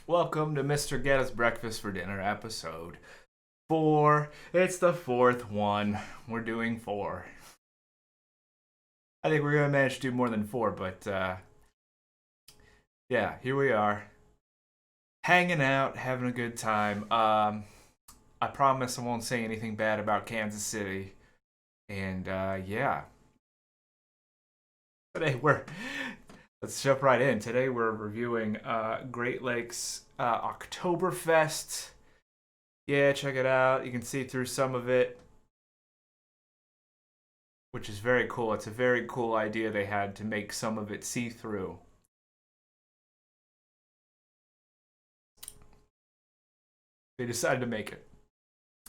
Welcome to Mrgoetta's Breakfast for Dinner episode 4. It's the 4th one. We're doing 4. I think we're going to manage to do more than 4, but yeah, here we are. Hanging out, having a good time. I promise I won't say anything bad about Kansas City. And yeah. Today let's jump right in. Today we're reviewing Great Lakes Oktoberfest. Yeah, check it out. You can see through some of it, which is very cool. It's a very cool idea they had to make some of it see-through. They decided to make it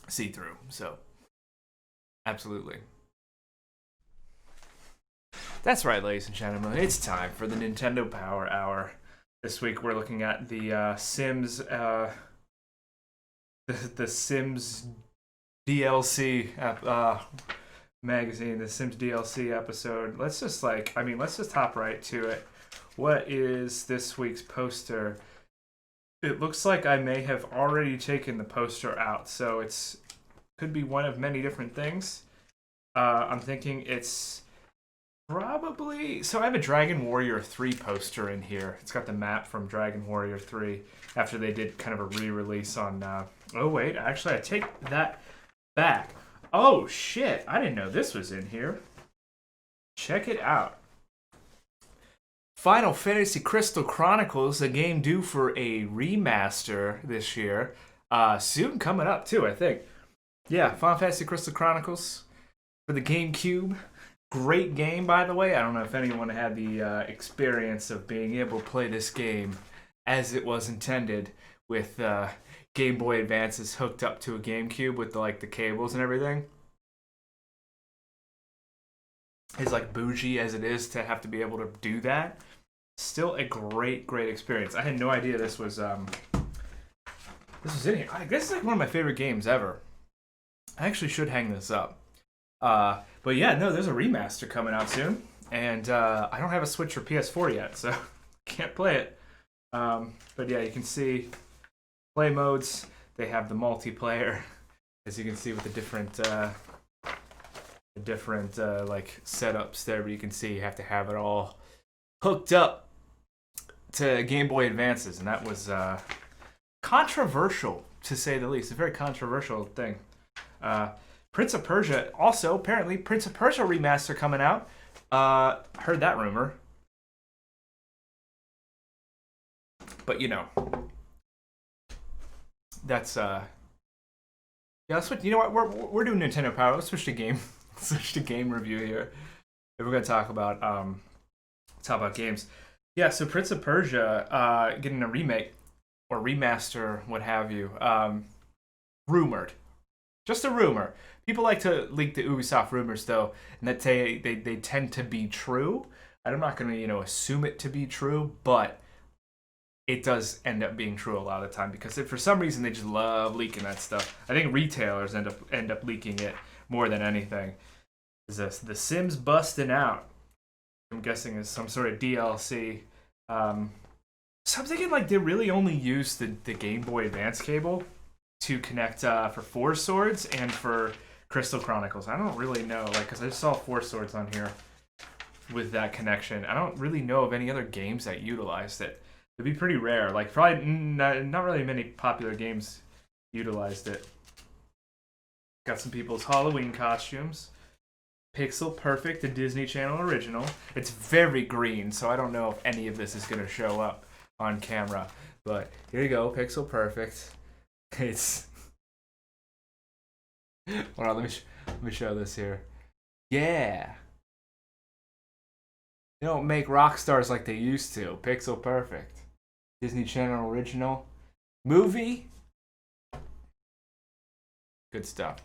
see-through, so absolutely. That's right, ladies and gentlemen. It's time for the Nintendo Power Hour. This week we're looking at the Sims, the Sims DLC magazine, the Sims DLC episode. Let's just hop right to it. What is this week's poster? It looks like I may have already taken the poster out, so it's could be one of many different things. I'm thinking it's probably... So I have a Dragon Warrior 3 poster in here. It's got the map from Dragon Warrior 3 after they did kind of a re-release on... Oh, wait. Actually, I take that back. Oh, shit. I didn't know this was in here. Check it out. Final Fantasy Crystal Chronicles, a game due for a remaster this year. Soon coming up, too, I think. Yeah, Final Fantasy Crystal Chronicles for the GameCube. Great game, by the way. I don't know if anyone had the experience of being able to play this game as it was intended with Game Boy Advances hooked up to a GameCube with the cables and everything. As bougie as it is to have to be able to do that, still a great experience. I had no idea this was in here. I guess it's one of my favorite games ever. I actually should hang this up. But yeah, no, there's a remaster coming out soon, and I don't have a Switch or PS4 yet, so can't play it. But yeah, you can see play modes. They have the multiplayer, as you can see with the different setups there. But you can see you have to have it all hooked up to Game Boy Advances, and that was controversial to say the least. A very controversial thing. Prince of Persia, also, apparently, Prince of Persia remaster coming out. Heard that rumor. But, that's, yeah, let's switch, you know what, we're doing Nintendo Power. Let's switch to game, review here. If we're going to talk about games. Yeah, so Prince of Persia, getting a remake, or remaster, what have you, rumored. Just a rumor. People like to leak the Ubisoft rumors, though, and that they tend to be true. I'm not going to, assume it to be true, but it does end up being true a lot of the time because for some reason they just love leaking that stuff. I think retailers end up leaking it more than anything. Is this The Sims busting out? I'm guessing is some sort of DLC. So I'm thinking they really only use the Game Boy Advance cable to connect for Four Swords and for Crystal Chronicles. I don't really know, because I just saw Four Swords on here with that connection. I don't really know of any other games that utilized it. It'd be pretty rare. Probably not really many popular games utilized it. Got some people's Halloween costumes. Pixel Perfect, the Disney Channel original. It's very green, so I don't know if any of this is going to show up on camera. But here you go, Pixel Perfect. It's... Hold on, let me show this here. Yeah. They don't make rock stars like they used to. Pixel Perfect. Disney Channel original. Movie. Good stuff.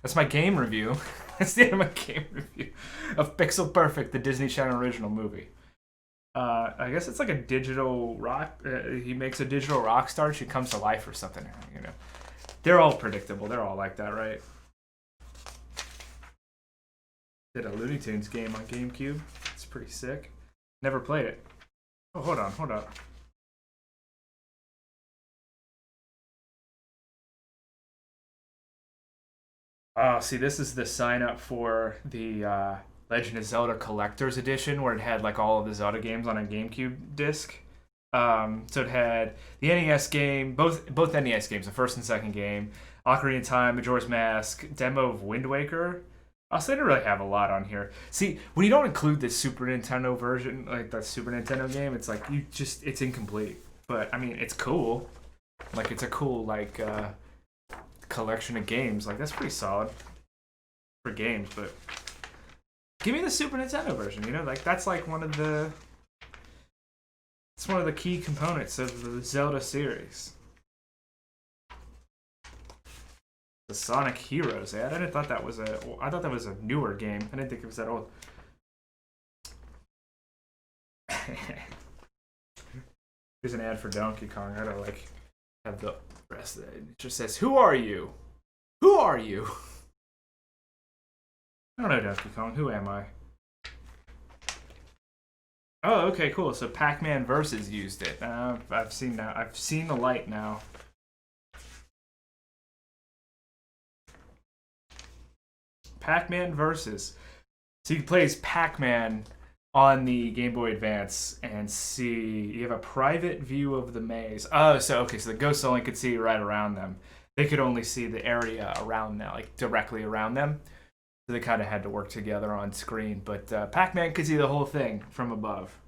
That's my game review. That's the end of my game review of Pixel Perfect, the Disney Channel original movie. I guess it's like a digital rock. He makes a digital rock star. She comes to life or something. They're all predictable. They're all like that, right? Did a Looney Tunes game on GameCube. It's pretty sick. Never played it. Oh, hold on. Oh, see, this is the sign up for the Legend of Zelda Collector's Edition, where it had like all of the Zelda games on a GameCube disc. So it had the NES game, both NES games, the first and second game, Ocarina of Time, Majora's Mask, demo of Wind Waker. Also, they didn't really have a lot on here. See, when you don't include the Super Nintendo version, like the Super Nintendo game, it's like it's incomplete. But I mean, it's cool. Like it's a cool collection of games. Like that's pretty solid for games. But give me the Super Nintendo version. You know, like that's like it's one of the key components of the Zelda series. The Sonic Heroes. I thought that was a newer game. I didn't think it was that old. Here's an ad for Donkey Kong. I gotta like have the rest of it. It just says, "Who are you? Who are you?" I don't know Donkey Kong. Who am I? Oh, okay, cool. So Pac-Man Versus used it. I've seen that. I've seen the light now. Pac-Man Versus. So you can play as Pac-Man on the Game Boy Advance and see. You have a private view of the maze. Oh, so okay. So the ghosts only could see right around them. They could only see the area around them, like directly around them. So they kind of had to work together on screen. But Pac-Man could see the whole thing from above.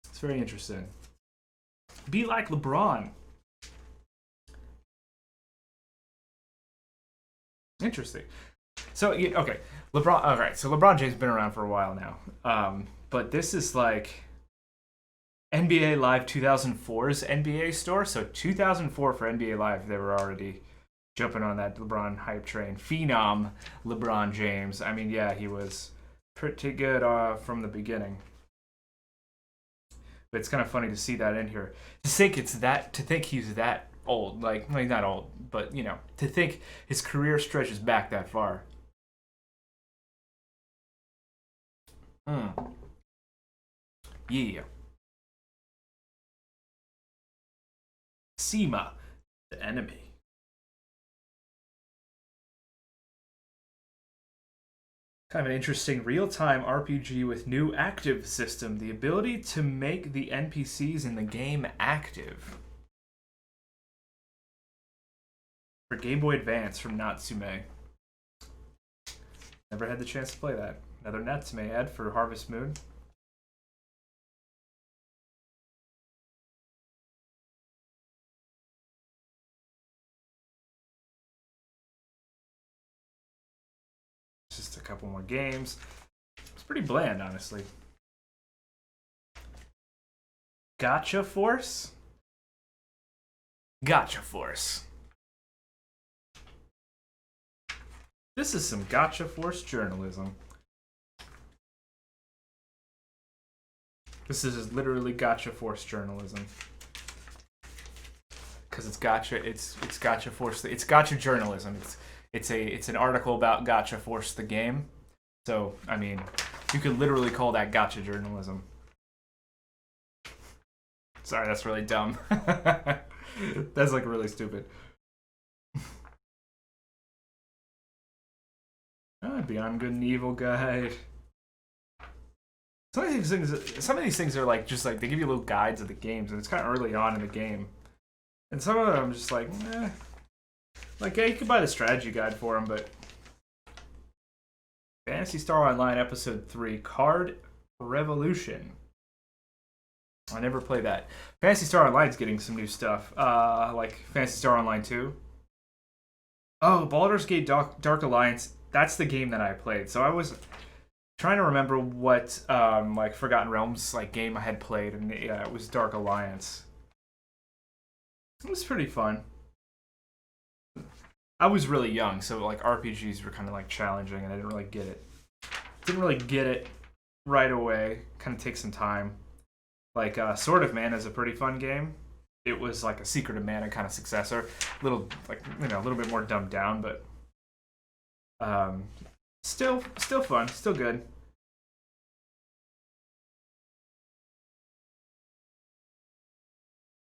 It's very interesting. Be like LeBron. Interesting. So, okay. LeBron, all right. So LeBron James has been around for a while now. But this is like NBA Live 2004's NBA store. So 2004 for NBA Live, they were already jumping on that LeBron hype train. Phenom LeBron James. I mean, yeah, he was pretty good from the beginning. But it's kind of funny to see that in here. To think he's that old. Like, well, he's not old, but you know, to think his career stretches back that far. Yeah. Seema, the enemy. Kind of an interesting real-time RPG with new active system. The ability to make the NPCs in the game active. For Game Boy Advance from Natsume. Never had the chance to play that. Another Natsume ad for Harvest Moon. Just a couple more games. It's pretty bland, honestly. Gotcha Force? Gotcha Force. This is some Gotcha Force journalism. This is literally Gotcha Force journalism. Because it's Gotcha Force. It's Gotcha journalism. It's an article about Gotcha Force the game. So, I mean, you could literally call that Gotcha journalism. Sorry, that's really dumb. That's like really stupid. Beyond Good and Evil guide. Some of these things are like just like they give you little guides of the games, and it's kind of early on in the game. And some of them I'm just like, like yeah, you could buy the strategy guide for them, but Phantasy Star Online Episode 3 Card Revolution. I never played that. Phantasy Star Online's getting some new stuff, like Phantasy Star Online 2. Oh, Baldur's Gate Dark Alliance. That's the game that I played. So I was trying to remember what like Forgotten Realms like game I had played, and yeah, it was Dark Alliance. It was pretty fun. I was really young, so like RPGs were kind of like challenging, and I didn't really get it. Didn't really get it right away. Kind of takes some time. Like Sword of Mana is a pretty fun game. It was like a Secret of Mana kind of successor, little like a little bit more dumbed down, but still fun, still good.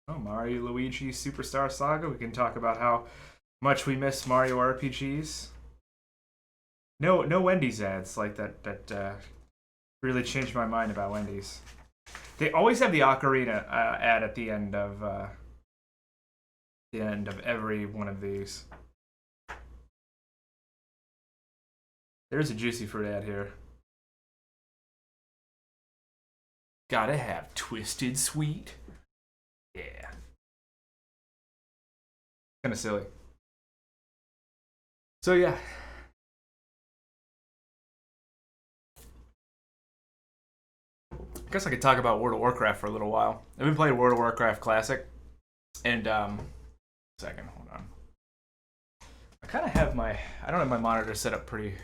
Oh, Mario Luigi Superstar Saga. We can talk about how much we miss Mario RPGs. No Wendy's ads like that really changed my mind about Wendy's. They always have the ocarina ad at the end of every one of these. There's a juicy fruit ad here. Gotta have twisted sweet. Yeah. Kind of silly. So yeah. I guess I could talk about World of Warcraft for a little while. I've been playing World of Warcraft Classic, and second, hold on. I kind of have my I don't have my monitor set up pretty.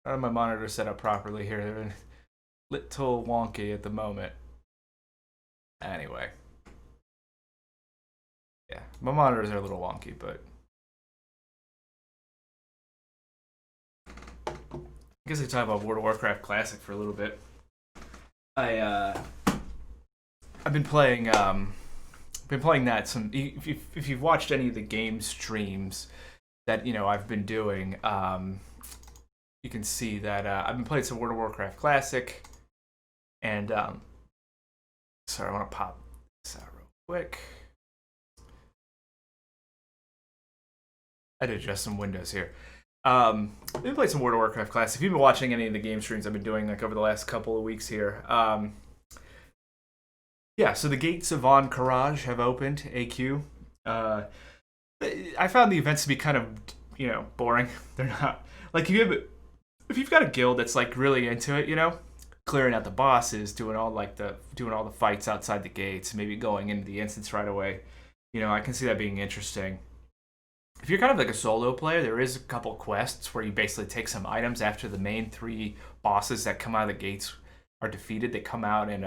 I don't have my monitor set up properly here. They're a little wonky at the moment. Anyway, yeah, my monitors are a little wonky, but I guess I talk about World of Warcraft Classic for a little bit. I I've been playing that some. If you've watched any of the game streams that I've been doing, you can see that I've been playing some World of Warcraft Classic, and sorry, I want to pop this out real quick. I had to adjust some windows here. I've been playing some World of Warcraft Classic. If you've been watching any of the game streams I've been doing like over the last couple of weeks here, yeah. So the gates of Karaj have opened. AQ. I found the events to be kind of boring. They're not like if you've got a guild that's like really into it, clearing out the bosses, doing all the fights outside the gates, maybe going into the instance right away. I can see that being interesting. If you're kind of like a solo player, there is a couple quests where you basically take some items after the main three bosses that come out of the gates are defeated. They come out, and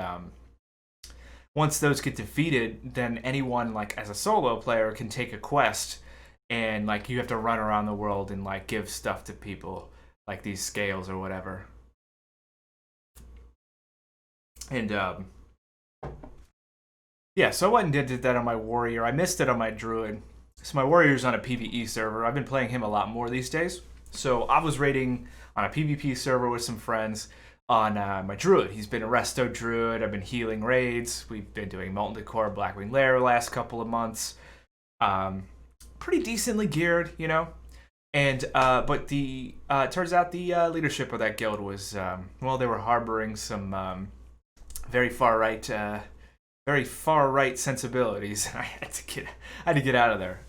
once those get defeated, then anyone like as a solo player can take a quest, and like you have to run around the world and like give stuff to people, like these scales or whatever. And yeah, so I went and did that on my warrior. I missed it on my druid. So my warrior's on a PvE server. I've been playing him a lot more these days. So I was raiding on a PvP server with some friends on my druid. He's been a resto druid. I've been healing raids. We've been doing Molten Decor, Blackwing Lair the last couple of months. Pretty decently geared, And but the it turns out the leadership of that guild was they were harboring some very far right sensibilities. I had to get out of there.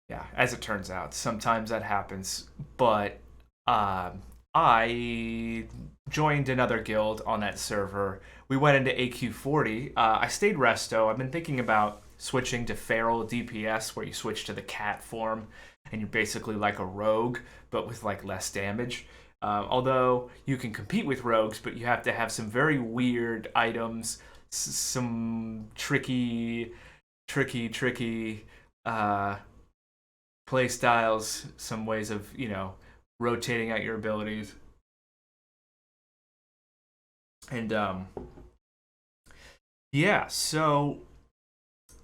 Yeah, as it turns out, sometimes that happens. But I joined another guild on that server. We went into AQ40. I stayed resto. I've been thinking about switching to feral DPS, where you switch to the cat form, and you're basically like a rogue, but with like less damage. Although you can compete with rogues, but you have to have some very weird items, some tricky play styles, some ways of rotating out your abilities. And yeah, so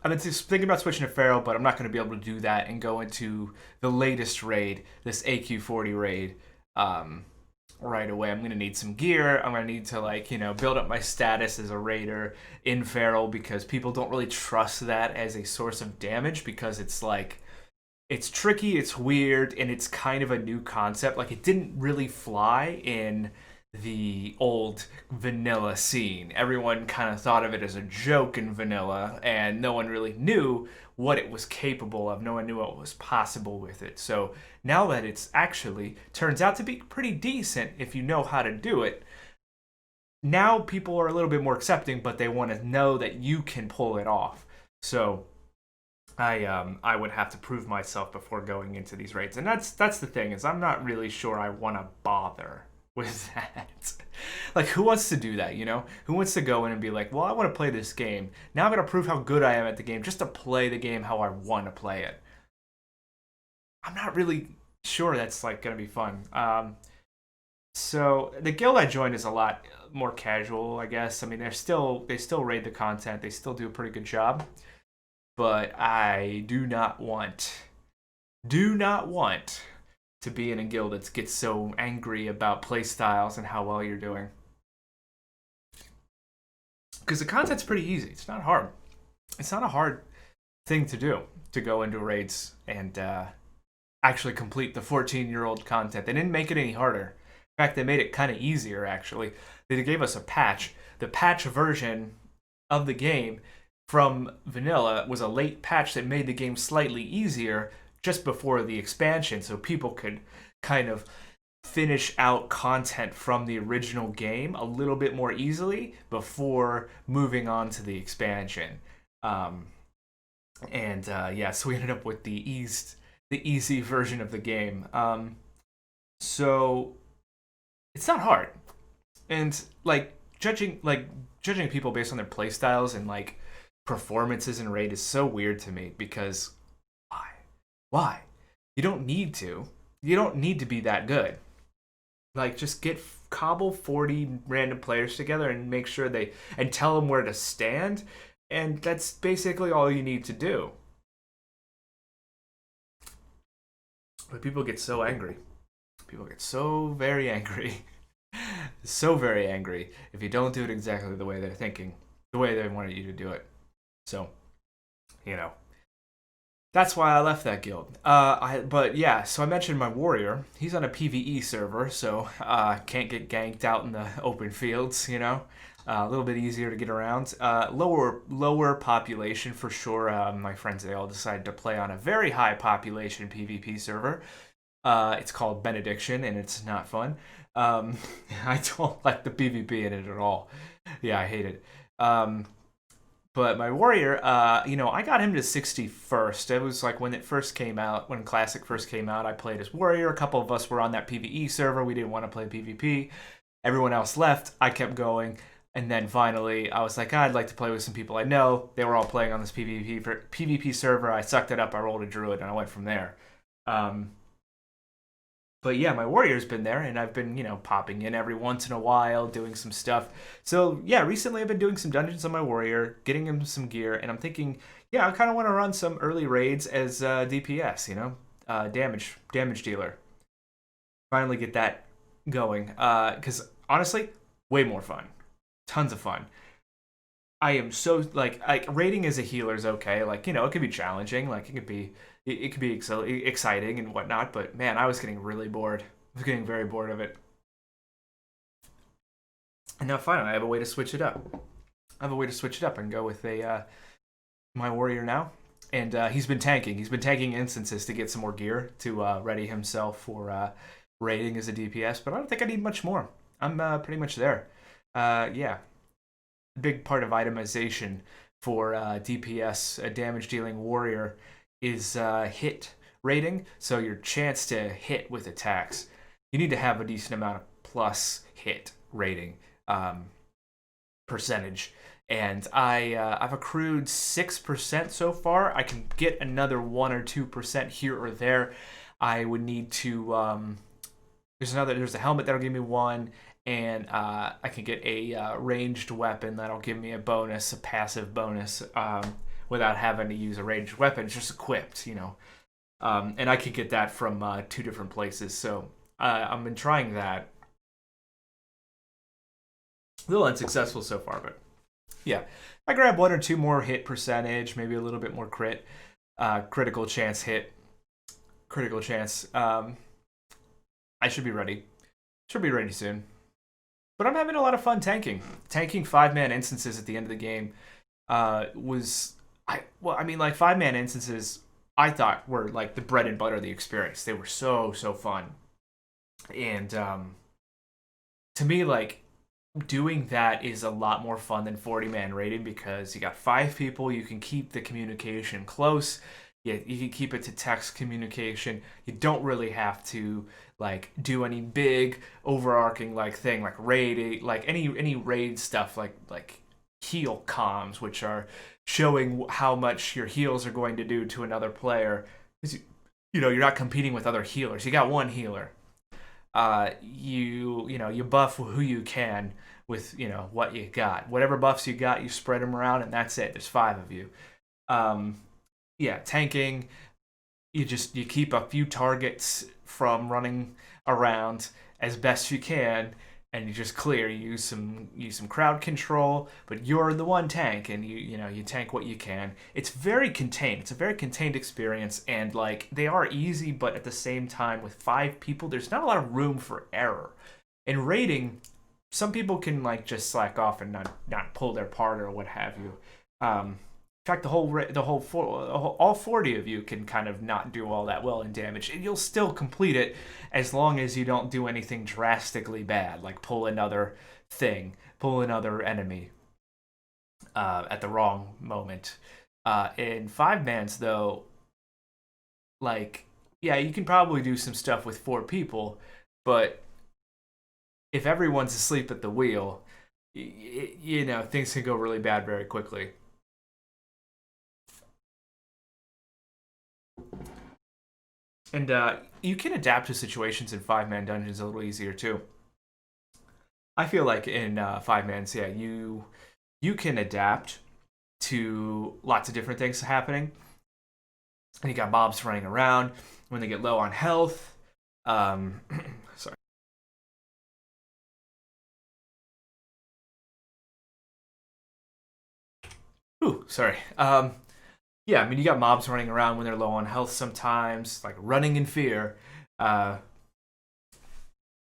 I've been just thinking about switching to Feral, but I'm not going to be able to do that and go into the latest raid, this AQ40 raid, right away. I'm going to need some gear. I'm going to need to build up my status as a raider in Feral, because people don't really trust that as a source of damage, because it's tricky, it's weird, and it's kind of a new concept. Like, it didn't really fly in the old vanilla scene. Everyone kind of thought of it as a joke in vanilla, and no one really knew what it was capable of. No one knew what was possible with it. So now that it's actually turns out to be pretty decent if you know how to do it, now people are a little bit more accepting, but they want to know that you can pull it off. So I would have to prove myself before going into these raids, and that's the thing, is I'm not really sure I want to bother with that. Like, who wants to do that, Who wants to go in and be like, well, I want to play this game. Now I'm going to prove how good I am at the game just to play the game how I want to play it. I'm not really sure that's going to be fun. So the guild I joined is a lot more casual, I guess. I mean, they still raid the content. They still do a pretty good job. But I do not want to be in a guild that gets so angry about play styles and how well you're doing. Because the content's pretty easy. It's not hard. It's not a hard thing to do, to go into raids and actually complete the 14-year-old content. They didn't make it any harder. In fact, they made it kind of easier, actually. They gave us a patch. The patch version of the game from vanilla was a late patch that made the game slightly easier just before the expansion, so people could kind of finish out content from the original game a little bit more easily before moving on to the expansion. So we ended up with the easy version of the game. So it's not hard, and judging people based on their play styles and performances in raid is so weird to me, because why? You don't need to. You don't need to be that good. Just cobble 40 random players together and make sure and tell them where to stand, and that's basically all you need to do. But people get so angry. People get so very angry. So very angry if you don't do it exactly the way they're thinking, the way they wanted you to do it. So, that's why I left that guild. So I mentioned my warrior. He's on a PvE server, so can't get ganked out in the open fields, a little bit easier to get around. Lower population for sure. My friends, they all decided to play on a very high population PvP server. It's called Benediction, and it's not fun. I don't like the PvP in it at all. Yeah, I hate it. But my warrior, I got him to 61st. It was when it first came out, when Classic first came out, I played as warrior. A couple of us were on that PvE server. We didn't want to play PvP. Everyone else left. I kept going. And then finally, I was like, I'd like to play with some people I know. They were all playing on this PvP server. I sucked it up. I rolled a druid, and I went from there. But yeah, my warrior's been there, and I've been, popping in every once in a while, doing some stuff. So yeah, recently I've been doing some dungeons on my warrior, getting him some gear, and I'm thinking, yeah, I kind of want to run some early raids as DPS, damage dealer. Finally get that going, because honestly, way more fun. Tons of fun. I am so raiding as a healer is okay. It could be challenging. It could be exciting and whatnot. But man, I was getting really bored. I was getting very bored of it. And now finally, I have a way to switch it up. And go with my warrior now. And he's been tanking. He's been tanking instances to get some more gear to ready himself for raiding as a DPS. But I don't think I need much more. I'm pretty much there. Yeah. Big part of itemization for DPS, a damage dealing warrior, is hit rating. So your chance to hit with attacks, you need to have a decent amount of plus hit rating percentage. And I've accrued 6% so far. I can get another 1 or 2% here or there. I would need to there's a helmet that'll give me 1. And I can get a ranged weapon that'll give me a passive bonus, without having to use a ranged weapon. It's just equipped, and I could get that from 2 different places. So I've been trying that. A little unsuccessful so far, but yeah. I grab 1 or 2 more hit percentage, maybe a little bit more critical chance hit. Critical chance. I should be ready. Should be ready soon. But I'm having a lot of fun tanking. Tanking 5-man instances at the end of the game 5-man instances I thought were the bread and butter of the experience. They were so fun. And to me, doing that is a lot more fun than 40-man raiding, because you got 5 people, you can keep the communication close. Yeah, you can keep it to text communication. You don't really have to do any big overarching thing raid, any raid stuff like heal comms, which are showing how much your heals are going to do to another player. You're not competing with other healers. You got one healer. You buff who you can with what you got. Whatever buffs you got, you spread them around, and that's it. There's 5 of you. Yeah, tanking. you keep a few targets from running around as best you can, and you just clear. You use some crowd control, but you're the one tank, and you tank what you can. It's very contained. It's a very contained experience, and like they are easy, but at the same time, with 5 people, there's not a lot of room for error. In raiding, some people can like just slack off and not pull their part or what have you. In fact, all 40 of you can kind of not do all that well in damage, and you'll still complete it as long as you don't do anything drastically bad, like pull another enemy at the wrong moment. In 5 mans, though, like, yeah, you can probably do some stuff with 4 people, but if everyone's asleep at the wheel, things can go really bad very quickly. And you can adapt to situations in 5 man dungeons a little easier too. I feel like in 5 mans, yeah, you can adapt to lots of different things happening. And you got mobs running around when they get low on health. Sorry. Ooh, sorry. Yeah, I mean, you got mobs running around when they're low on health sometimes, like running in fear. Uh,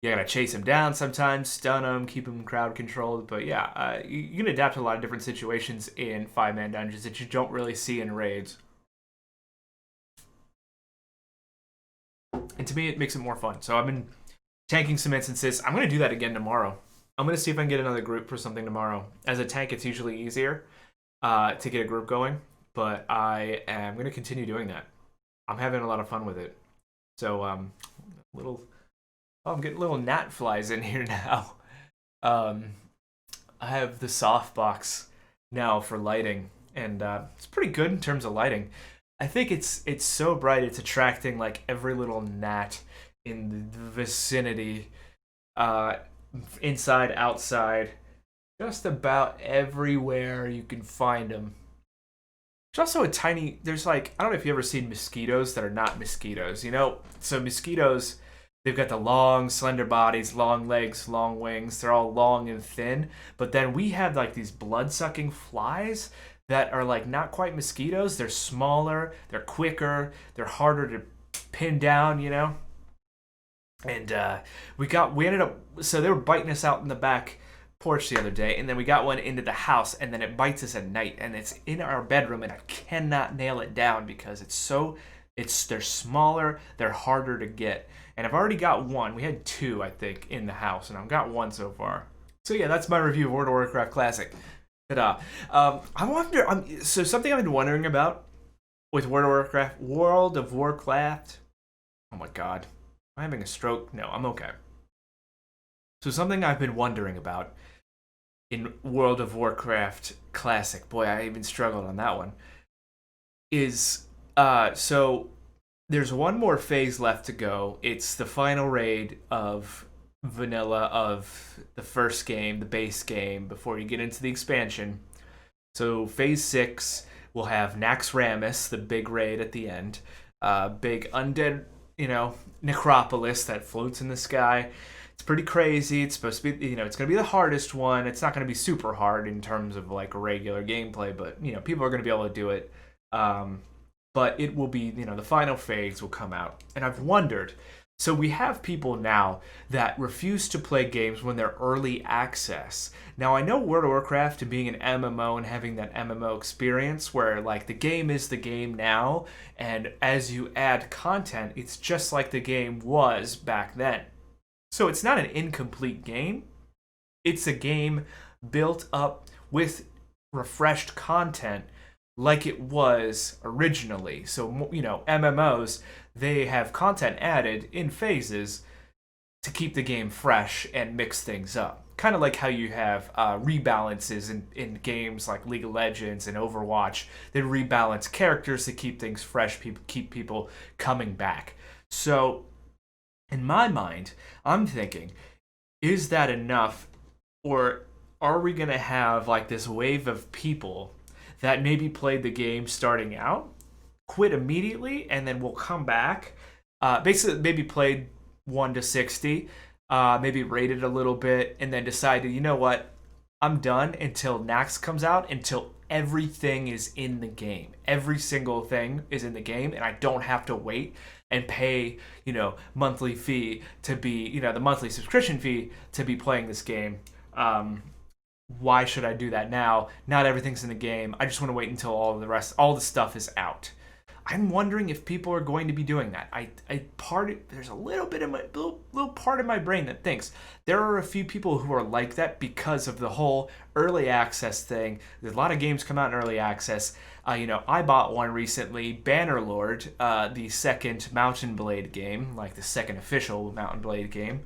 you gotta chase them down sometimes, stun them, keep them crowd controlled. But yeah, you can adapt to a lot of different situations in 5 man dungeons that you don't really see in raids. And to me, it makes it more fun. So I've been tanking some instances. I'm gonna do that again tomorrow. I'm gonna see if I can get another group for something tomorrow. As a tank, it's usually easier to get a group going, but I am gonna continue doing that. I'm having a lot of fun with it. So little I'm getting little gnat flies in here now. Um, I have the softbox now for lighting, and it's pretty good in terms of lighting. I think it's so bright it's attracting like every little gnat in the vicinity, uh, inside, outside, just about everywhere you can find them. There's also a tiny. There's like I don't know if you ever seen mosquitoes that are not mosquitoes. So mosquitoes, they've got the long, slender bodies, long legs, long wings. They're all long and thin. But then we have like these blood-sucking flies that are like not quite mosquitoes. They're smaller. They're quicker. They're harder to pin down. And we ended up. So they were biting us out in the back porch the other day, and then we got one into the house, and then it bites us at night, and it's in our bedroom, and I cannot nail it down because they're smaller, they're harder to get, and I've already got one. We had two, I think, in the house, and I've got one so far. So yeah, that's my review of World of Warcraft Classic. Ta-da. I wonder. So something I've been wondering about with World of Warcraft. Oh my God, am I having a stroke? No, I'm okay. So something I've been wondering about in World of Warcraft Classic, boy, I even struggled on that one, is so there's one more phase left to go. It's the final raid of vanilla of the first game, the base game, before you get into the expansion. So phase 6 will have Naxxramas, the big raid at the end, big undead, necropolis that floats in the sky. It's pretty crazy. It's supposed to be, it's going to be the hardest one. It's not going to be super hard in terms of like regular gameplay, but people are going to be able to do it. But it will be, the final phase will come out. And I've wondered, so we have people now that refuse to play games when they're early access. Now I know World of Warcraft and being an MMO and having that MMO experience where like the game is the game now, and as you add content, it's just like the game was back then. So it's not an incomplete game. It's a game built up with refreshed content like it was originally. So, MMOs, they have content added in phases to keep the game fresh and mix things up. Kind of like how you have rebalances in games like League of Legends and Overwatch. They rebalance characters to keep things fresh, keep people coming back. So in my mind, I'm thinking, is that enough? Or are we going to have like this wave of people that maybe played the game starting out, quit immediately, and then we'll come back. Basically, maybe played 1 to 60, maybe rated a little bit, and then decided, you know what, I'm done until Nax comes out, until everything is in the game. Every single thing is in the game, and I don't have to wait and pay, monthly fee to be, the monthly subscription fee to be playing this game. Why should I do that now? Not everything's in the game. I just want to wait until all the stuff is out. I'm wondering if people are going to be doing that. There's a little bit of little part of my brain that thinks there are a few people who are like that because of the whole early access thing. There's a lot of games come out in early access. I bought one recently, Bannerlord, the second Mountain Blade game, like the second official Mountain Blade game,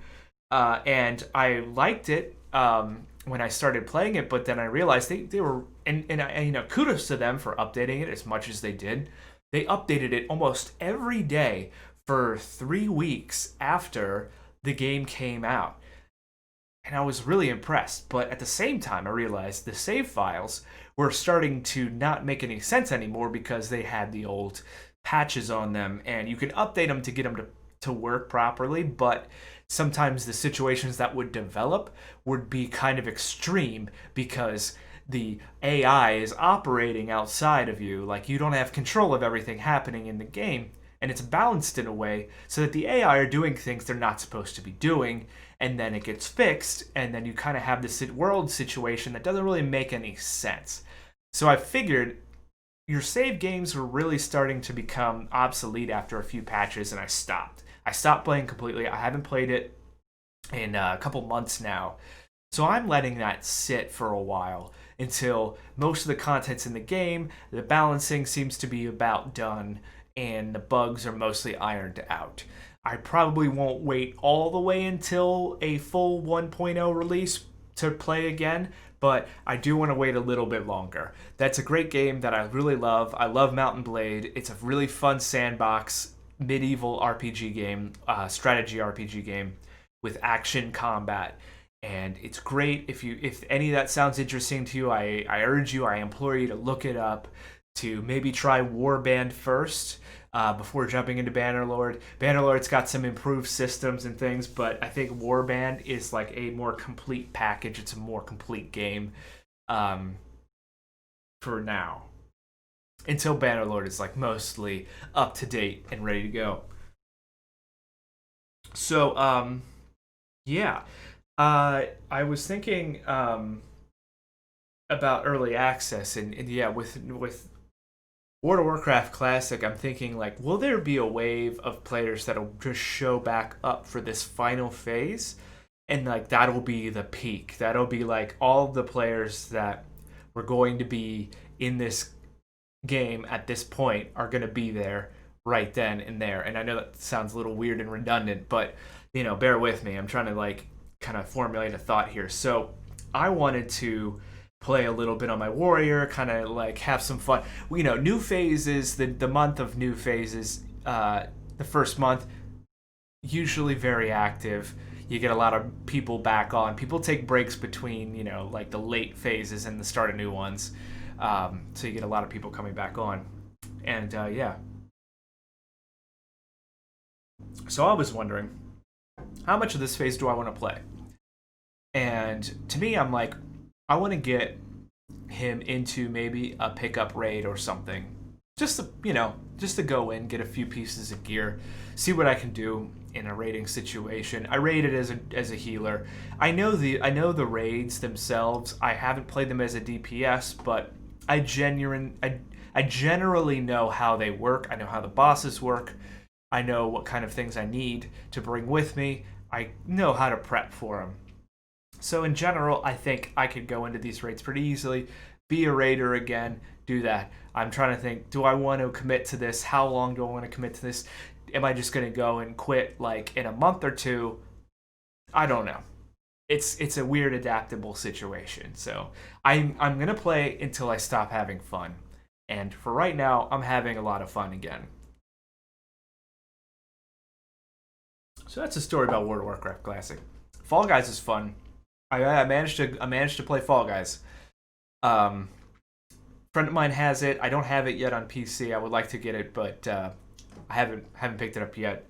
and I liked it when I started playing it. But then I realized they were, and kudos to them for updating it as much as they did. They updated it almost every day for 3 weeks after the game came out. And I was really impressed. But at the same time, I realized the save files were starting to not make any sense anymore because they had the old patches on them. And you can update them to get them to work properly. But sometimes the situations that would develop would be kind of extreme because the AI is operating outside of you. Like, you don't have control of everything happening in the game, and it's balanced in a way so that the AI are doing things they're not supposed to be doing, and then it gets fixed, and then you kind of have this world situation that doesn't really make any sense. So I figured your save games were really starting to become obsolete after a few patches, and I stopped. I stopped playing completely. I haven't played it in a couple months now. So I'm letting that sit for a while until most of the content's in the game, the balancing seems to be about done, and the bugs are mostly ironed out. I probably won't wait all the way until a full 1.0 release to play again, but I do want to wait a little bit longer. That's a great game that I really love. I love Mountain Blade. It's a really fun sandbox medieval RPG game, strategy RPG game with action combat. And it's great. If any of that sounds interesting to you, I implore you to look it up, to maybe try Warband first before jumping into Bannerlord. Bannerlord's got some improved systems and things, but I think Warband is like a more complete package. It's a more complete game for now. Until Bannerlord is like mostly up to date and ready to go. So, yeah. I was thinking about early access, and yeah, with World of Warcraft Classic, I'm thinking like, will there be a wave of players that'll just show back up for this final phase, and like that'll be the peak. That'll be like all the players that were going to be in this game at this point are going to be there right then and there. And I know that sounds a little weird and redundant, but bear with me. I'm trying to like kind of formulate a thought here. So I wanted to play a little bit on my warrior, kind of like have some fun. New phases, the month of new phases, the first month, usually very active. You get a lot of people back on. People take breaks between, like the late phases and the start of new ones. So you get a lot of people coming back on. And yeah. So I was wondering, how much of this phase do I want to play? And to me, I'm like, I want to get him into maybe a pickup raid or something. Just to go in, get a few pieces of gear, see what I can do in a raiding situation. I raided as a healer. I know the raids themselves. I haven't played them as a DPS, but I generally know how they work. I know how the bosses work. I know what kind of things I need to bring with me. I know how to prep for them. So in general, I think I could go into these raids pretty easily, be a raider again, do that. I'm trying to think, do I want to commit to this? How long do I want to commit to this? Am I just going to go and quit like in a month or two? I don't know. It's a weird adaptable situation. So I'm going to play until I stop having fun. And for right now, I'm having a lot of fun again. So that's a story about World of Warcraft Classic. Fall Guys is fun. I managed to play Fall Guys. friend of mine has it. I don't have it yet on PC. I would like to get it, but I haven't picked it up yet.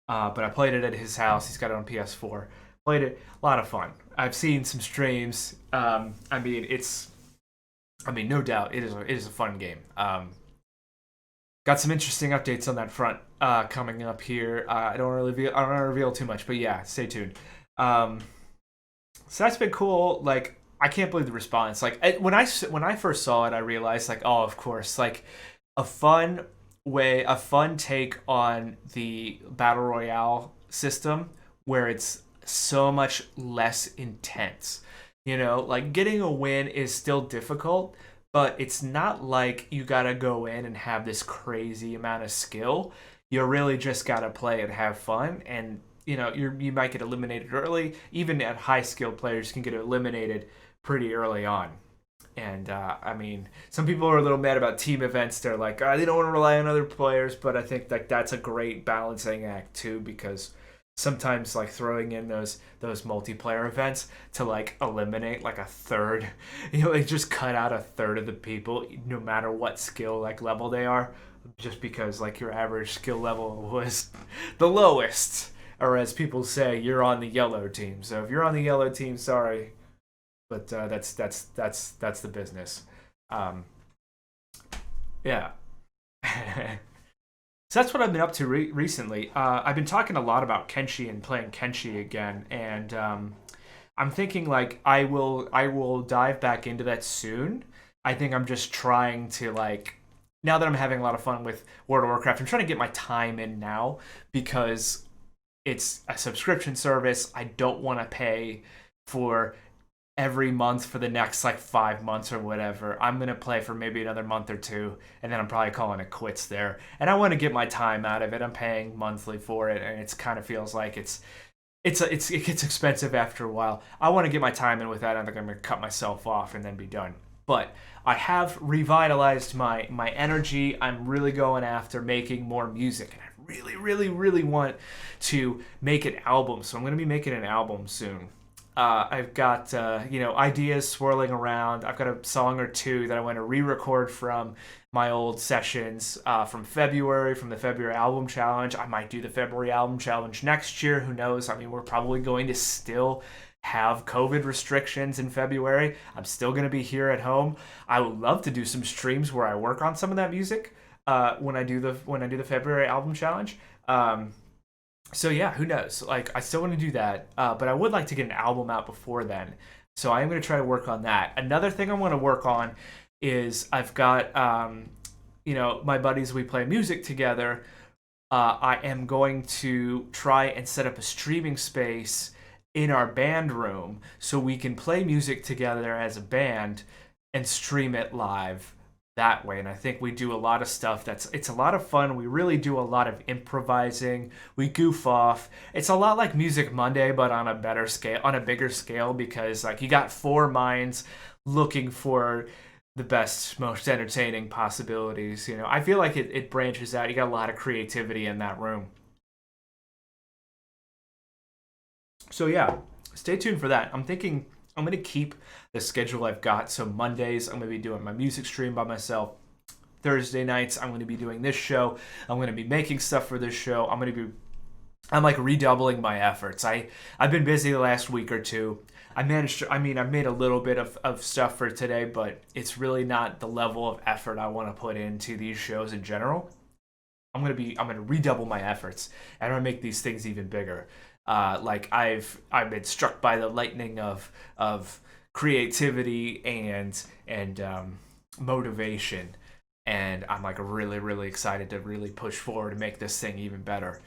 But I played it at his house. He's got it on PS4. Played it, a lot of fun. I've seen some streams. No doubt, it is a fun game. Got some interesting updates on that front coming up here. I don't want to reveal too much, but yeah, stay tuned. So that's been cool. Like, I can't believe the response. Like, when I first saw it, I realized, like, oh, of course, like a fun take on the battle royale system where it's so much less intense. Like, getting a win is still difficult, but it's not like you gotta go in and have this crazy amount of skill. You really just gotta play and have fun, and you might get eliminated early. Even at high skill players can get eliminated pretty early on. And some people are a little mad about team events. They're like, they don't want to rely on other players, but I think like that's a great balancing act too, because sometimes like throwing in those multiplayer events to like eliminate like a third, like just cut out a third of the people, no matter what skill like level they are, just because like your average skill level was the lowest, or as people say, you're on the yellow team. So if you're on the yellow team, sorry, but that's the business. Yeah. So that's what I've been up to recently. I've been talking a lot about Kenshi and playing Kenshi again, and I'm thinking like I will dive back into that soon. I think I'm just trying to like, now that I'm having a lot of fun with World of Warcraft, I'm trying to get my time in now because it's a subscription service. I don't want to pay for every month for the next like 5 months or whatever. I'm gonna play for maybe another month or two, and then I'm probably calling it quits there. And I want to get my time out of it. I'm paying monthly for it, and it's kind of feels like it gets expensive after a while. I want to get my time in with that. I think I'm gonna cut myself off and then be done. But I have revitalized my energy. I'm really going after making more music, and I really, really, really want to make an album. So I'm gonna be making an album soon. I've got ideas swirling around. I've got a song or two that I want to re-record from my old sessions from the February album challenge. I might do the February album challenge next year. Who knows? I mean, we're probably going to still have COVID restrictions in February. I'm still going to be here at home. I would love to do some streams where I work on some of that music when I do the February album challenge. So yeah, who knows? Like, I still want to do that, but I would like to get an album out before then. So I am going to try to work on that. Another thing I want to work on is I've got, my buddies, we play music together. I am going to try and set up a streaming space in our band room so we can play music together as a band and stream it live that way. And I think we do a lot of stuff it's a lot of fun. We really do a lot of improvising. We goof off. It's a lot like Music Monday, but on a bigger scale, because like you got four minds looking for the best, most entertaining possibilities. I feel like it branches out. You got a lot of creativity in that room. So yeah, stay tuned for that. I'm thinking I'm going to keep the schedule I've got. So Mondays, I'm going to be doing my music stream by myself. Thursday nights, I'm going to be doing this show. I'm going to be making stuff for this show. I'm like redoubling my efforts. I've been busy the last week or two. I've made a little bit of stuff for today, but it's really not the level of effort I want to put into these shows in general. I'm going to redouble my efforts, and I'm going to make these things even bigger. Like I've been struck by the lightning of creativity and motivation, and I'm like really, really excited to really push forward to make this thing even better.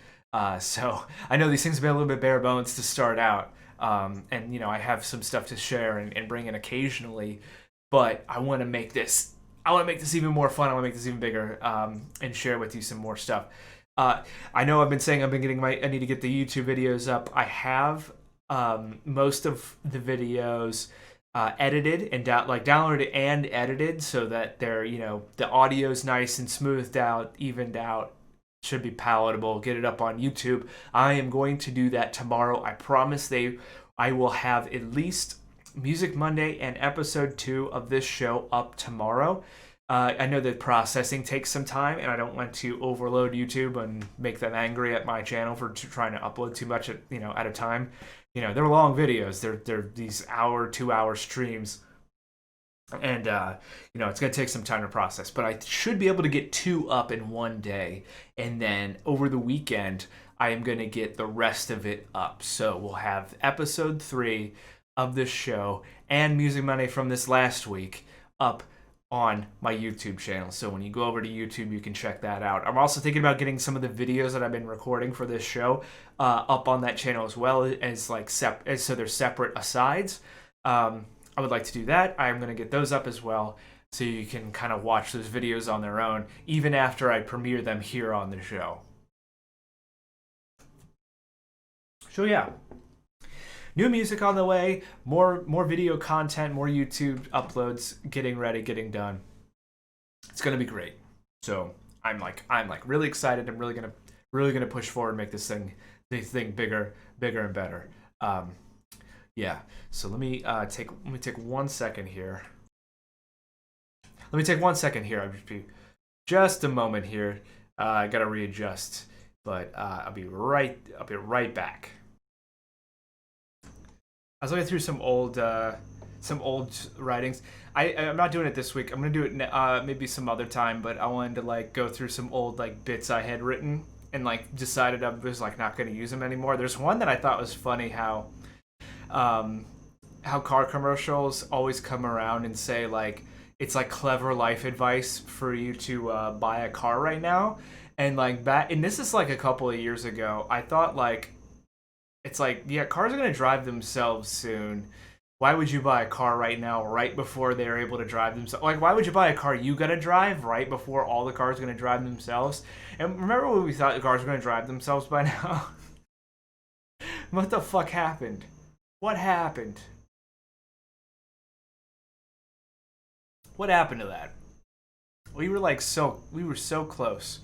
So I know these things have been a little bit bare bones to start out, and I have some stuff to share and bring in occasionally, but I want to make this even more fun. I want to make this even bigger, and share with you some more stuff. I know I've been saying I need to get the YouTube videos up. I have most of the videos edited and downloaded and edited so that they're, the audio's nice and smoothed out, evened out, should be palatable. Get it up on YouTube. I am going to do that tomorrow. I promise I will have at least Music Monday and episode 2 of this show up tomorrow. I know that processing takes some time, and I don't want to overload YouTube and make them angry at my channel for trying to upload too much at a time. They're long videos. They're these hour, 2 hour streams, and it's gonna take some time to process. But I should be able to get 2 up in one day, and then over the weekend I am gonna get the rest of it up. So we'll have episode 3 of this show and Music Monday from this last week up on my YouTube channel. So when you go over to YouTube, you can check that out. I'm also thinking about getting some of the videos that I've been recording for this show up on that channel as well as so they're separate asides. I would like to do that. I'm going to get those up as well, so you can kind of watch those videos on their own even after I premiere them here on the show. So yeah. New music on the way, more video content, more YouTube uploads, getting ready, getting done. It's gonna be great. So I'm really excited. I'm really gonna push forward and make this thing bigger and better. Yeah. So let me take 1 second here. Let me take 1 second here. I'll just a moment here. I gotta readjust, but I'll be right back. I was looking through some old writings. I'm not doing it this week. I'm gonna do it maybe some other time. But I wanted to go through some old bits I had written and decided I was not gonna use them anymore. There's one that I thought was funny, how car commercials always come around and say it's clever life advice for you to buy a car right now, and and this is a couple of years ago. I thought it's yeah, cars are going to drive themselves soon. Why would you buy a car right now, right before they're able to drive themselves? Why would you buy a car you got to drive right before all the cars are going to drive themselves? And remember when we thought the cars were going to drive themselves by now? What the fuck happened? What happened? What happened to that? We were so close.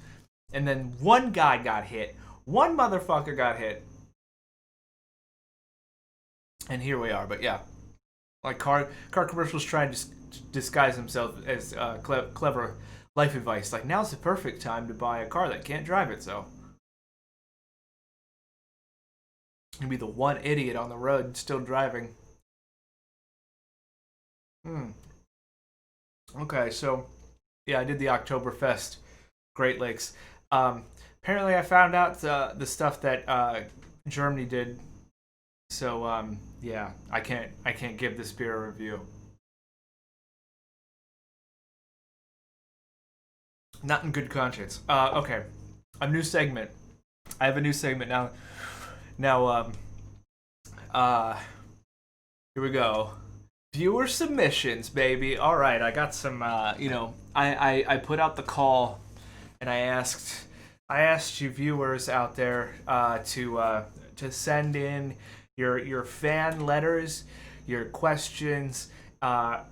And then one guy got hit. One motherfucker got hit. And here we are. But yeah, car commercials trying to disguise themselves as clever life advice. Now's the perfect time to buy a car that can't drive itself. You'll be the one idiot on the road still driving. Okay, so yeah, I did the Oktoberfest Great Lakes. Apparently I found out the stuff that Germany did. So yeah, I can't give this beer a review. Not in good conscience. Okay, a new segment. I have a new segment now. Here we go. Viewer submissions, baby. All right, I got some. I put out the call, and I asked you viewers out there to send in your fan letters, your questions, all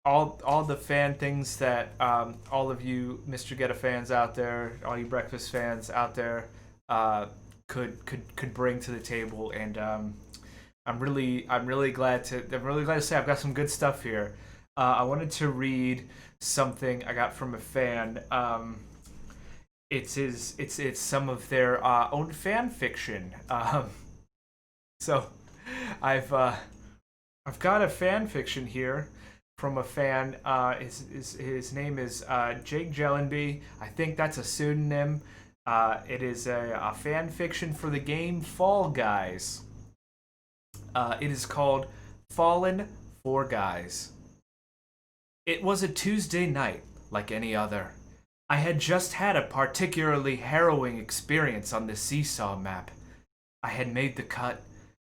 the fan things that all of you Mrgoetta fans out there, all you breakfast fans out there, could bring to the table. And I'm really glad to say I've got some good stuff here. I wanted to read something I got from a fan. It's some of their own fan fiction. So I've got a fan fiction here from a fan. His name is Jake Jellenby. I think that's a pseudonym. It is a fan fiction for the game Fall Guys. It is called Fallen for Guys. It was a Tuesday night like any other. I had just had a particularly harrowing experience on the seesaw map. I had made the cut,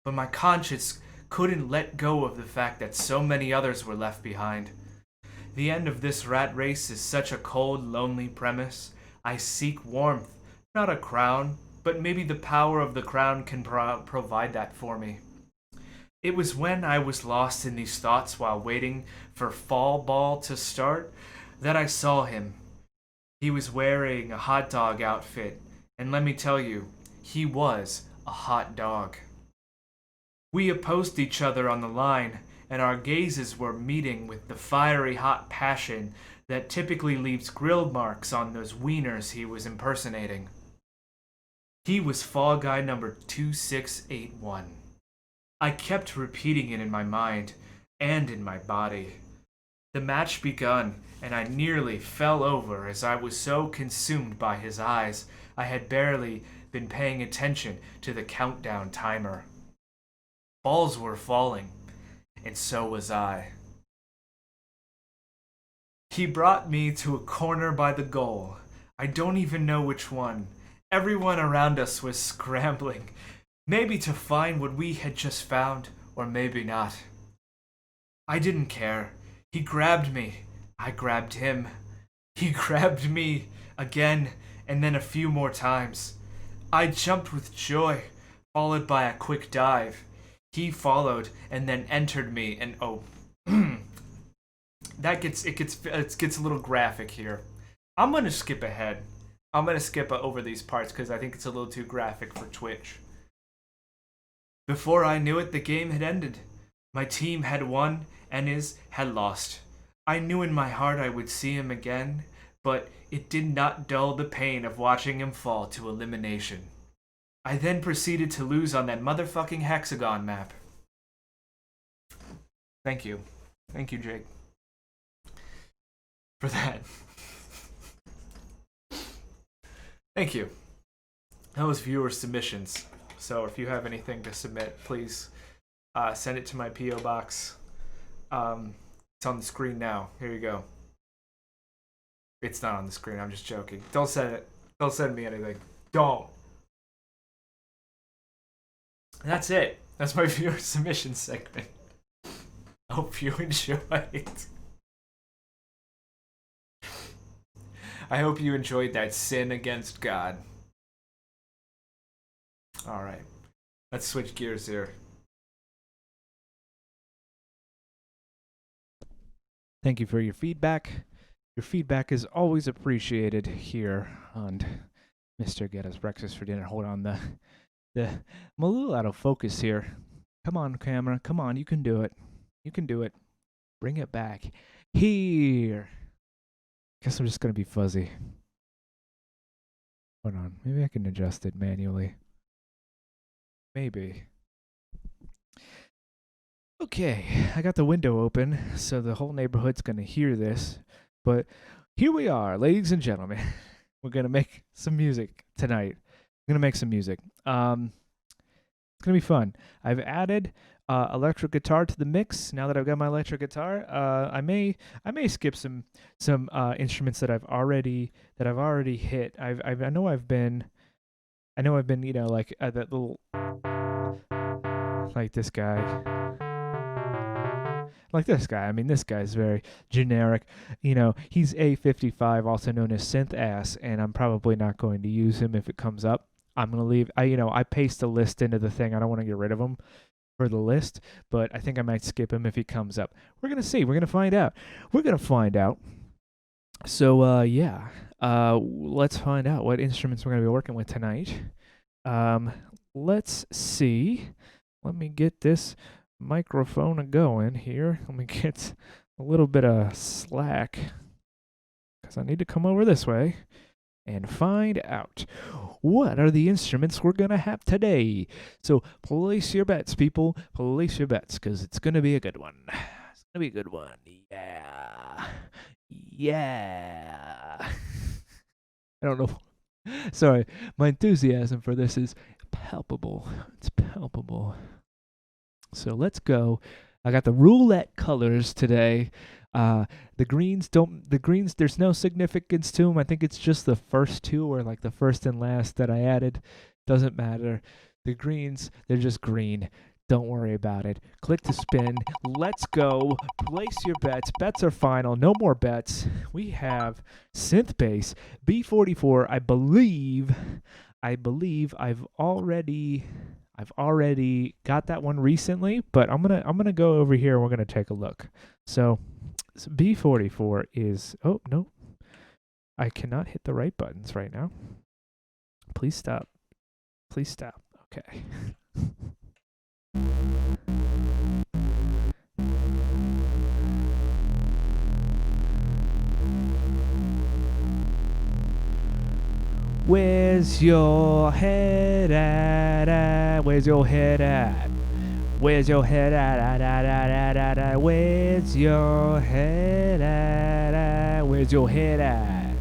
but my conscience couldn't let go of the fact that so many others were left behind. The end of this rat race is such a cold, lonely premise. I seek warmth, not a crown, but maybe the power of the crown can provide that for me. It was when I was lost in these thoughts while waiting for Fall Ball to start that I saw him. He was wearing a hot dog outfit, and let me tell you, he was a hot dog. We opposed each other on the line, and our gazes were meeting with the fiery hot passion that typically leaves grill marks on those wieners he was impersonating. He was Fall Guy number 2681. I kept repeating it in my mind and in my body. The match begun, and I nearly fell over as I was so consumed by his eyes I had barely been paying attention to the countdown timer. Balls were falling, and so was I. He brought me to a corner by the goal. I don't even know which one. Everyone around us was scrambling, maybe to find what we had just found, or maybe not. I didn't care. He grabbed me. I grabbed him. He grabbed me again, and then a few more times. I jumped with joy, followed by a quick dive. He followed and then entered me, and oh, it gets a little graphic here. I'm gonna skip ahead. I'm gonna skip over these parts because I think it's a little too graphic for Twitch. Before I knew it, the game had ended. My team had won, and his had lost. I knew in my heart I would see him again, but it did not dull the pain of watching him fall to elimination. I then proceeded to lose on that motherfucking hexagon map. Thank you. Thank you, Jake, for that. Thank you. That was viewer submissions. So if you have anything to submit, please send it to my P.O. box. It's on the screen now. Here you go. It's not on the screen. I'm just joking. Don't send it. Don't send me anything. Don't. And that's it. That's my viewer submission segment. I hope you enjoyed. I hope you enjoyed that sin against God. Alright. Let's switch gears here. Thank you for your feedback. Your feedback is always appreciated here on Mr. Get Us Breakfast for Dinner. Hold on, I'm a little out of focus here. Come on, camera. Come on, you can do it. You can do it. Bring it back. Here. Guess I'm just gonna be fuzzy. Hold on. Maybe I can adjust it manually. Maybe. Okay, I got the window open, so the whole neighborhood's gonna hear this. But here we are, ladies and gentlemen. We're gonna make some music tonight. I'm gonna make some music. It's gonna be fun. I've added electric guitar to the mix. Now that I've got my electric guitar, I may skip some instruments that I've already hit. I know I've been like that little, like this guy. Like this guy. I mean, this guy's very generic. He's A55, also known as Synth Ass, and I'm probably not going to use him if it comes up. I'm going to leave. I paste a list into the thing. I don't want to get rid of him for the list, but I think I might skip him if he comes up. We're going to see. We're going to find out. So, yeah. Let's find out what instruments we're going to be working with tonight. Let's see. Let me get this microphone going here. Let me get a little bit of slack because I need to come over this way and find out what are the instruments we're going to have today. So place your bets, people. Place your bets because it's going to be a good one. It's going to be a good one. Yeah. Yeah. I don't know. Sorry. My enthusiasm for this is palpable. It's palpable. So let's go. I got the roulette colors today. The greens, there's no significance to them. I think it's just the first two or like the first and last that I added. Doesn't matter. The greens, they're just green. Don't worry about it. Click to spin. Let's go. Place your bets. Bets are final. No more bets. We have synth bass B44. I believe I've already got that one recently, but I'm gonna go over here and we're gonna take a look. So B44 is, oh no, I cannot hit the right buttons right now. Please stop. Okay. Where's your head at? Where's your head at? Where's your head at? Where's your head at? Where's your head at?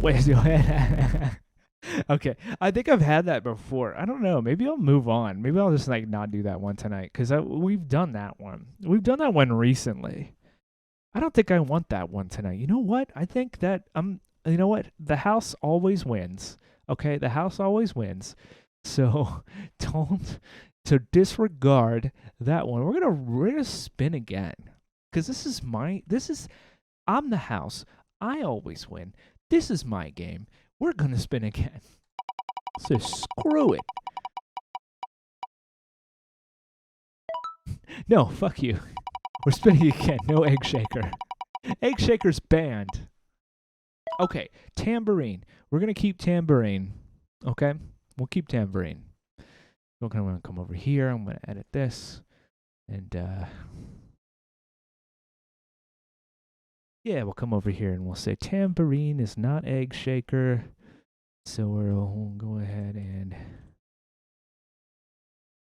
Where's your head at? Okay, I think I've had that before. I don't know. Maybe I'll move on. Maybe I'll just like not do that one tonight because we've done that one. We've done that one recently. I don't think I want that one tonight. You know what? I think that You know what? The house always wins. Okay, the house always wins. So don't. So disregard that one. We're gonna spin again because I'm the house. I always win. This is my game. We're gonna spin again. So screw it. No, fuck you. We're spinning again. No egg shaker. Egg shaker's banned. Okay, tambourine. We're gonna keep tambourine. Okay, we'll keep tambourine. Okay, I'm gonna come over here. I'm gonna edit this, and yeah, we'll come over here and we'll say tambourine is not egg shaker. So we'll go ahead and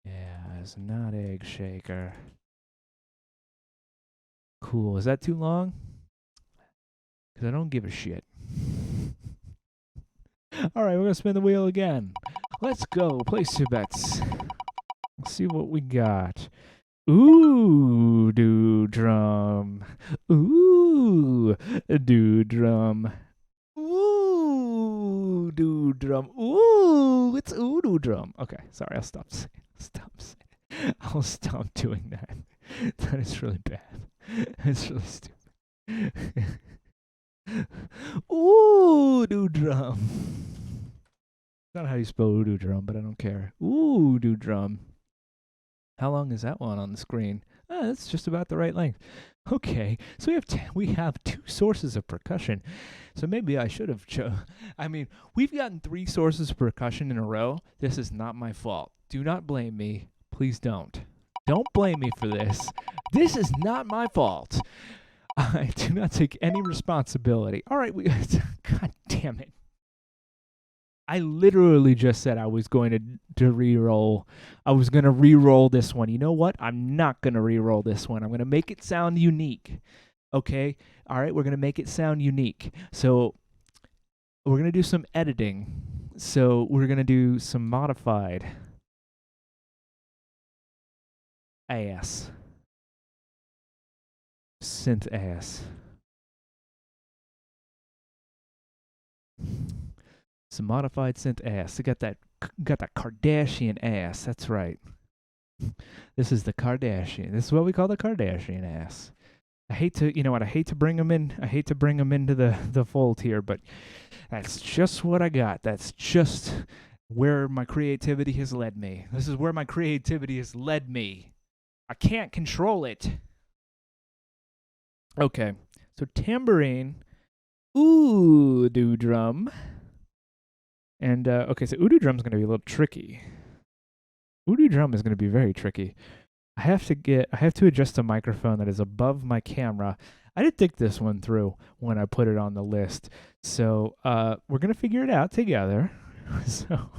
yeah, it's not egg shaker. Cool. Is that too long? Because I don't give a shit. All right, we're going to spin the wheel again. Let's go. Place your bets. Let's see what we got. Ooh, do drum. Ooh, do drum. Ooh, do drum. Ooh, it's ooh, do drum. Okay, sorry, I'll stop saying. I'll stop doing that. That is really bad. That's really stupid. Ooh, do drum. Not how you spell ooh drum, but I don't care. Ooh, do drum. How long is that one on the screen? That's just about the right length. Okay, so we have two sources of percussion. So maybe I should have we've gotten 3 sources of percussion in a row. This is not my fault. Do not blame me. Please don't. Don't blame me for this. This is not my fault. I do not take any responsibility. All right, God damn it. I literally just said I was going to re-roll. I was going to re-roll this one. You know what? I'm not going to re-roll this one. I'm going to make it sound unique. Okay? All right, we're going to make it sound unique. So we're going to do some editing. So we're going to do some modified ass. Synth ass. Some modified synth ass. They got that Kardashian ass. That's right. This is the Kardashian. This is what we call the Kardashian ass. I hate to bring them in. I hate to bring them into the fold here, but that's just what I got. That's just where my creativity has led me. This is where my creativity has led me. I can't control it. Okay, so tambourine, ooh, do drum, and okay, so ooh, do drum is going to be a little tricky. Ooh, do drum is going to be very tricky. I have to adjust the microphone that is above my camera. I didn't think this one through when I put it on the list, so we're going to figure it out together. So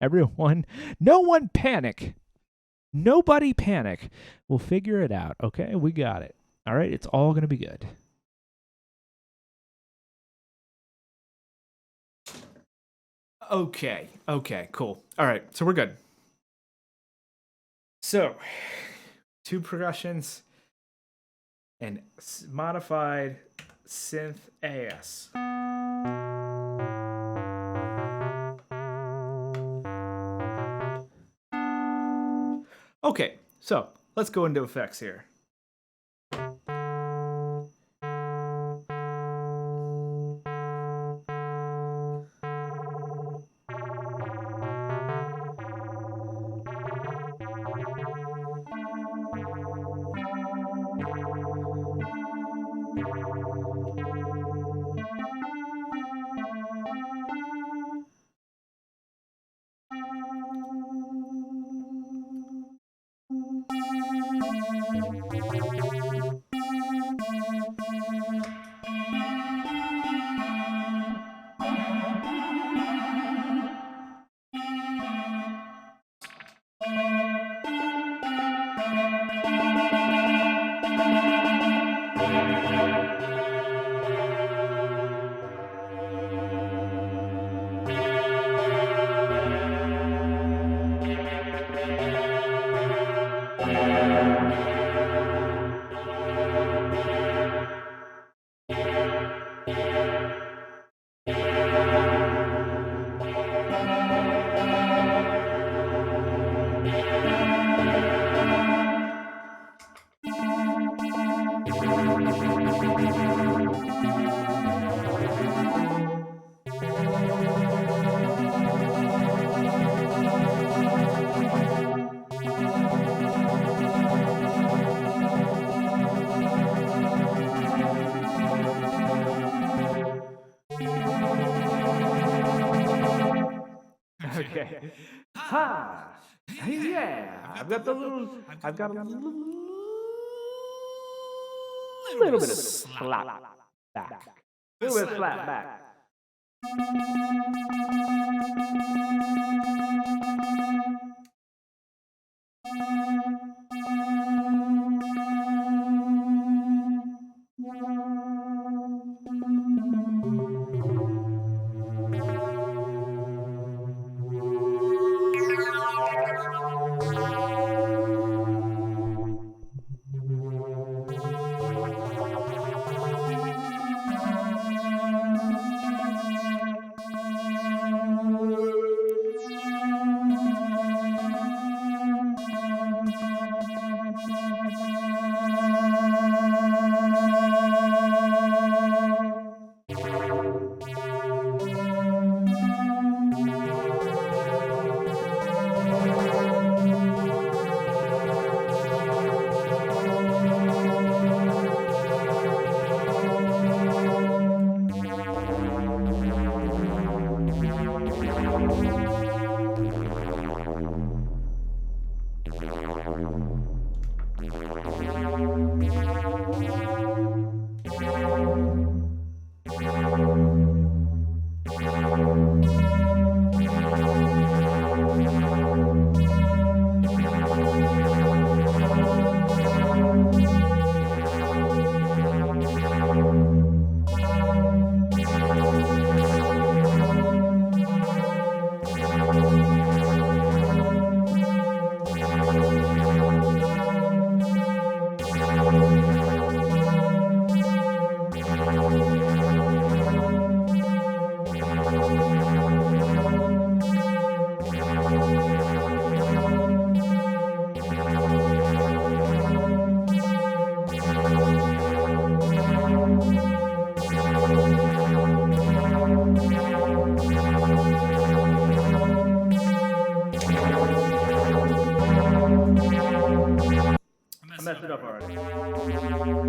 everyone, no one panic. Nobody panic. We'll figure it out, okay? We got it. All right, it's all going to be good. Okay, cool. All right, so we're good. So, 2 percussions and modified synth ass. Okay, so let's go into effects here. Okay. Ha! Yeah! I've got a little bit of slap back. A little bit of slap back. I messed it up already.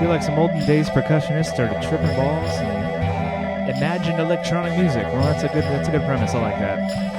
feel like some olden days percussionists started tripping balls and imagined electronic music. Well, that's a good premise. I like that.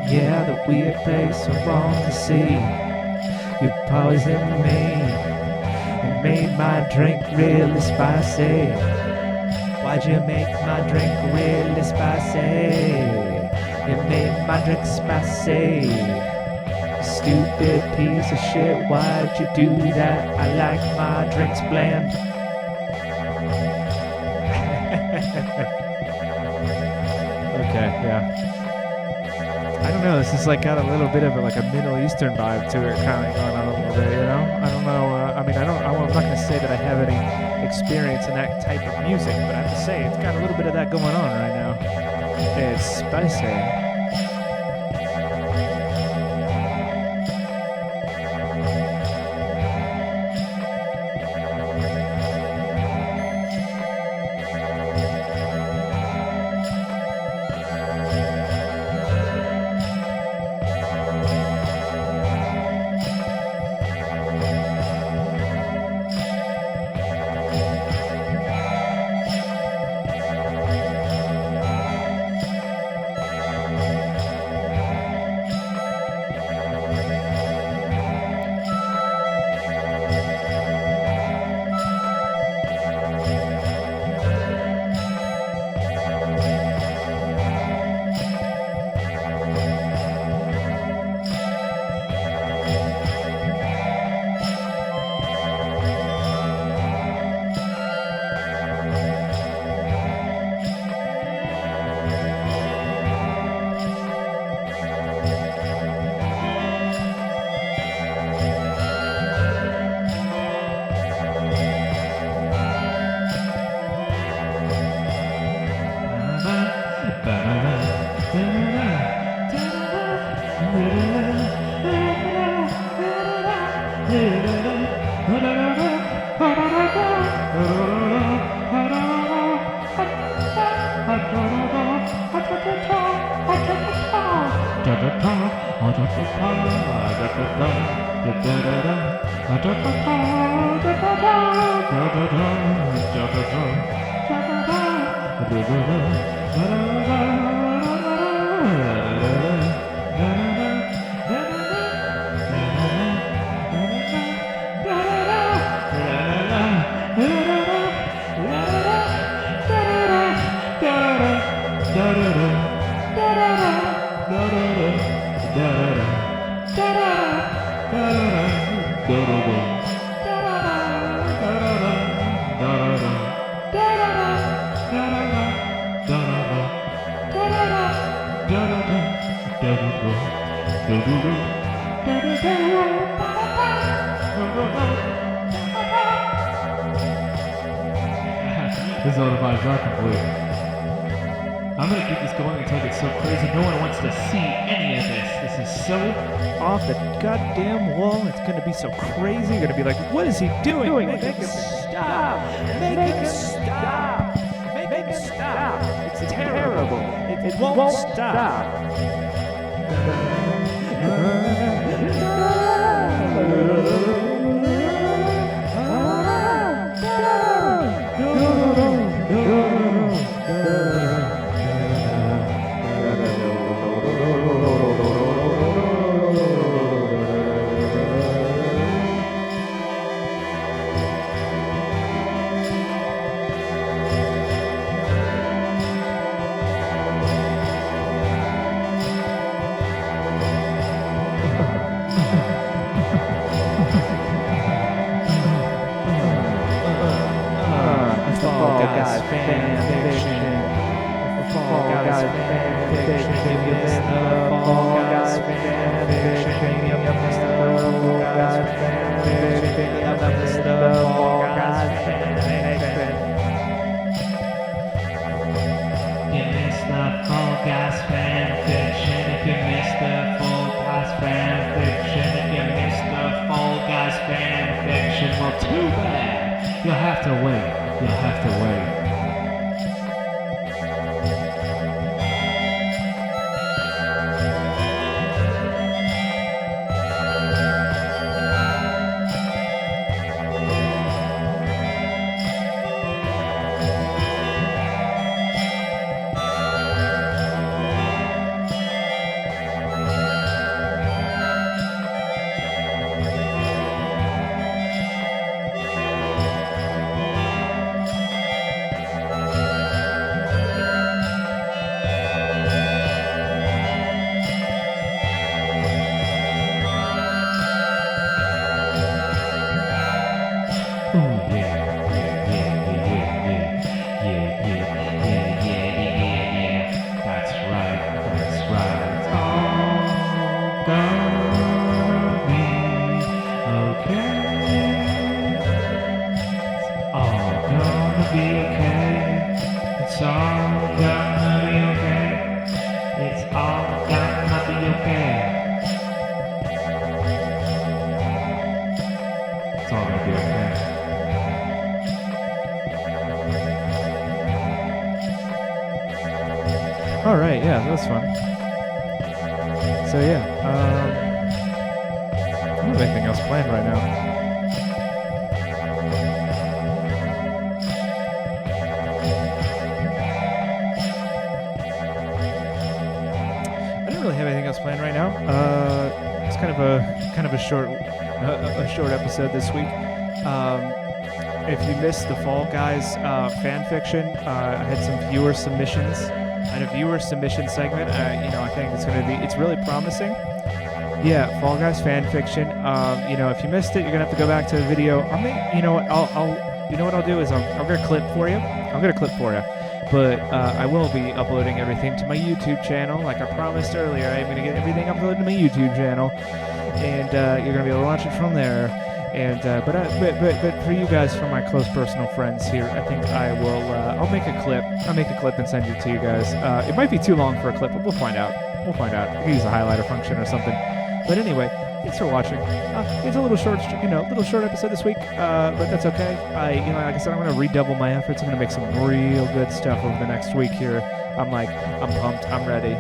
Yeah, the weird place so wrong to see. You poisoned me and made my drink really spicy. Why'd you make my drink really spicy? You made my drink spicy. Stupid piece of shit, why'd you do that? I like my drinks bland. Okay, yeah. I don't know, this is like got a little bit of a Middle Eastern vibe to it, kind of going on a little bit, you know? I don't know, I'm not going to say that I have any experience in that type of music, but I have to say, it's got a little bit of that going on right now. It's spicy. This autobahn is not complete. I'm gonna keep this going until it gets so crazy no one wants to see any of this. This is so off the goddamn wall. It's gonna be so crazy. You're gonna be like, what is he doing? Make him stop! Make him stop! Make him stop! It's terrible. It won't stop. You'll have to wait. You'll have to wait. Alright, yeah, that was fun. So yeah, I don't have anything else planned right now. I don't really have anything else planned right now. It's kind of a short episode this week. If you missed the Fall Guys fan fiction, I had some viewer submissions. I had a viewer submission segment. I think it's really promising. Yeah, Fall Guys fan fiction. If you missed it, you're gonna have to go back to the video. I'll do is I'm gonna clip for you. But I will be uploading everything to my YouTube channel, like I promised earlier. I'm gonna get everything uploaded to my YouTube channel, and you're gonna be able to watch it from there. And but for you guys, for my close personal friends here, I think I will. I'll make a clip. I'll make a clip and send it to you guys. It might be too long for a clip, but we'll find out. I can use a highlighter function or something. But anyway, thanks for watching. It's a little short episode this week, but that's okay. Like I said, I'm gonna redouble my efforts. I'm gonna make some real good stuff over the next week here. I'm pumped. I'm ready.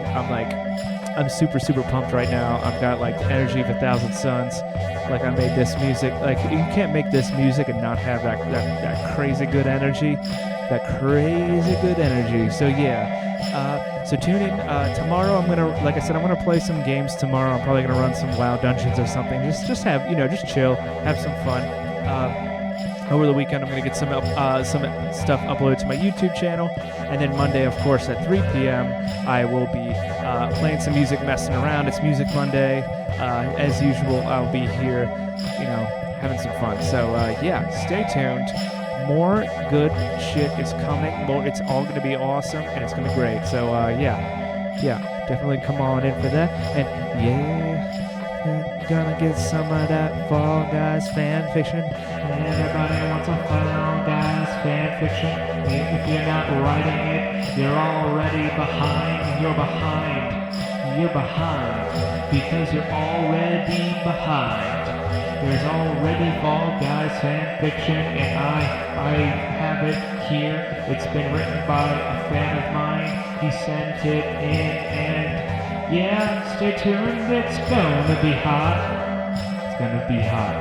I'm super pumped right now. I've got like the energy of 1,000 suns. Like I made this music. Like you can't make this music and not have that crazy good energy. That crazy good energy. So yeah. So tune in tomorrow. I'm gonna, like I said, I'm gonna play some games tomorrow. I'm probably gonna run some WoW dungeons or something. Just have, just chill, have some fun. Over the weekend, I'm gonna get some stuff uploaded to my YouTube channel, and then Monday, of course, at 3 p.m., I will be playing some music, messing around. It's Music Monday, as usual. I'll be here, having some fun. So yeah, stay tuned. More good shit is coming. It's all going to be awesome, and it's going to be great. So, yeah, definitely come on in for that. And, gonna get some of that Fall Guys fan fiction. Everybody wants a Fall Guys fan fiction. If you're not writing it, you're already behind. You're behind. Because you're already behind. There's already Fall Guys fan fiction, and I have it here. It's been written by a fan of mine. He sent it in, and yeah, stay tuned. It's gonna be hot. It's gonna be hot.